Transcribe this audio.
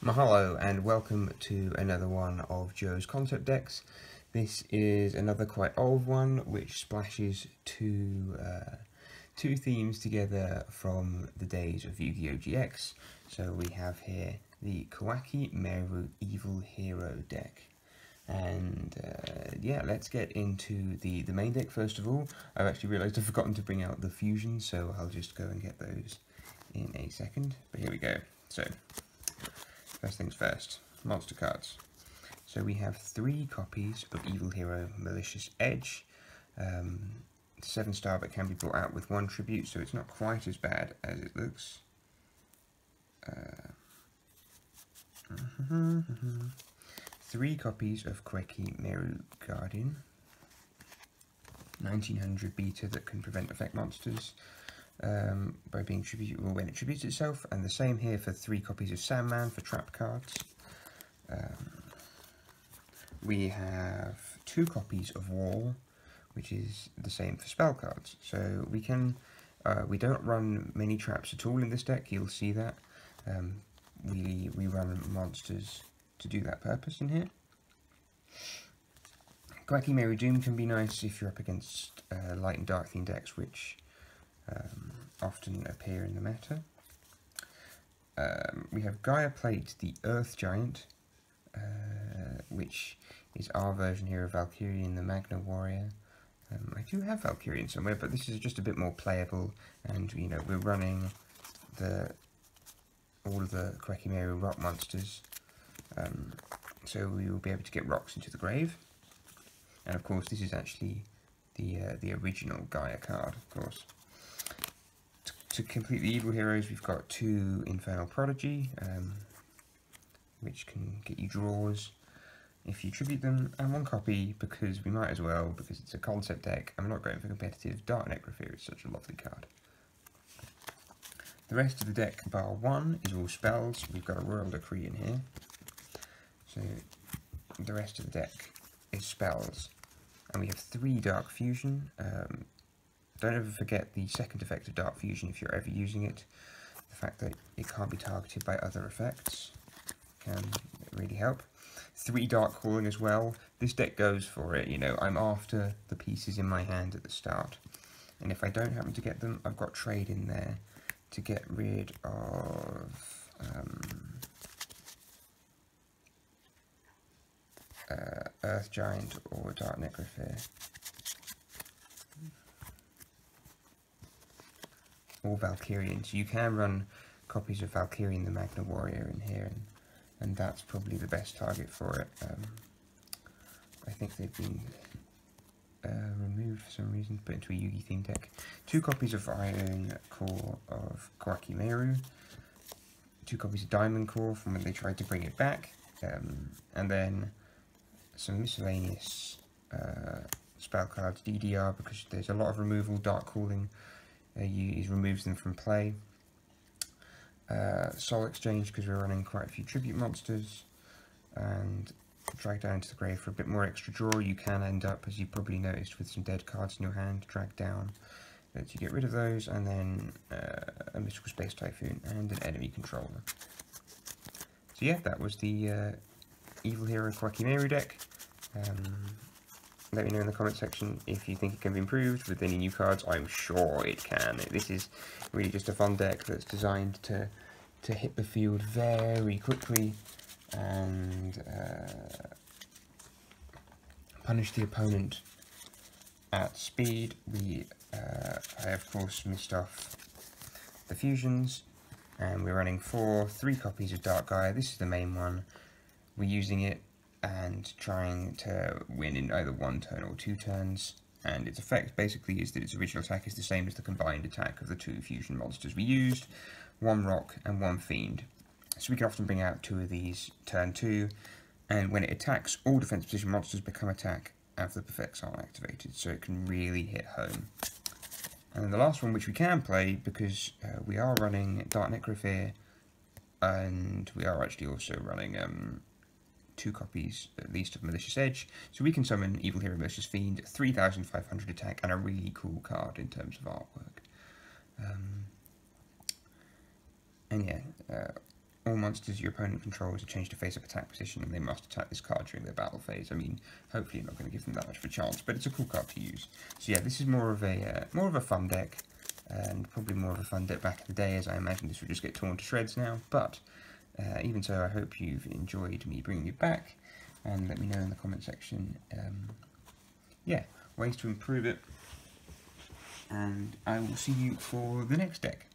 Mahalo and welcome to another one of Joe's concept decks. This is another quite old one which splashes two themes together from the days of Yu-Gi-Oh! GX. So we have here the Koaki Meiru Evil Hero deck. And yeah, let's get into the main deck first of all. I've actually realised I've forgotten to bring out the fusions, so I'll just go and get those in a second. But here we go. So first things first, monster cards. So we have 3 copies of Evil Hero Malicious Edge. 7-star, but can be brought out with 1 tribute, so it's not quite as bad as it looks. 3 copies of Koaki Meiru Guardian. 1900 beta that can prevent effect monsters by being tributable when it tributes itself, and the same here for 3 copies of Sandman for trap cards. We have 2 copies of Wall, which is the same for spell cards. So we can, we don't run many traps at all in this deck, you'll see that. We run monsters to do that purpose in here. Koaki Meiru Doom can be nice if you're up against light and dark themed decks, which often appear in the meta. We have Gaia Plate, the Earth Giant, which is our version here of Valkyrian, the Magna Warrior. I do have Valkyrian somewhere, but this is just a bit more playable, and you know, we're running all of the Koaki Meiru rock monsters, so we will be able to get rocks into the grave. And of course, this is actually the original Gaia card, of course. To complete the Evil Heroes, we've got 2 Infernal Prodigy, which can get you draws if you tribute them, and 1 copy, because we might as well, because it's a concept deck. I'm not going for competitive. Dark Necrosphere is such a lovely card. The rest of the deck, bar 1, is all spells. We've got a Royal Decree in here. So the rest of the deck is spells. And we have 3 Dark Fusion. Don't ever forget the second effect of Dark Fusion if you're ever using it. The fact that it can't be targeted by other effects can really help. 3 Dark Calling as well. This deck goes for it, you know, I'm after the pieces in my hand at the start. And if I don't happen to get them, I've got trade in there to get rid of Earth Giant or Dark Necrosphere. Or Valkyrian. So you can run copies of Valkyrian the Magna Warrior in here, and that's probably the best target for it. I think they've been removed for some reason, put into a Yugi themed deck. 2 copies of Iron Core of Koaki Meiru. 2 copies of Diamond Core from when they tried to bring it back. And then some miscellaneous spell cards, DDR, because there's a lot of removal. Dark Calling removes them from play. Soul Exchange, because we're running quite a few tribute monsters, and Drag Down into the Grave for a bit more extra draw. You can end up, as you probably noticed, with some dead cards in your hand. Drag Down lets you get rid of those, and then a Mystical Space Typhoon and an enemy controller. So yeah, that was the Evil Hero Koaki Meiru deck. Let me know in the comment section if you think it can be improved with any new cards. I'm sure it can. This is really just a fun deck that's designed to hit the field very quickly and punish the opponent at speed. I of course missed off the fusions, and we're running 3 copies of Dark Gaia. This is the main one. We're using it and trying to win in either 1 turn or 2 turns, and its effect basically is that its original attack is the same as the combined attack of the 2 fusion monsters we used, 1 rock and 1 fiend. So we can often bring out 2 of these turn 2, and when it attacks, all defense position monsters become attack after the effects are activated, so it can really hit home. And then the last one, which we can play, because we are running Dark Necrosphere, and we are actually also running 2 copies at least of Malicious Edge, so we can summon Evil Hero Malicious Fiend, 3500 attack, and a really cool card in terms of artwork. And yeah, all monsters your opponent controls are changed to face-up attack position, and they must attack this card during their battle phase. I mean, hopefully you're not going to give them that much of a chance, but it's a cool card to use. So yeah, this is more of a fun deck, and probably more of a fun deck back in the day, as I imagine this would just get torn to shreds now. But even so, I hope you've enjoyed me bringing it back, and let me know in the comment section, yeah, ways to improve it, and I will see you for the next deck.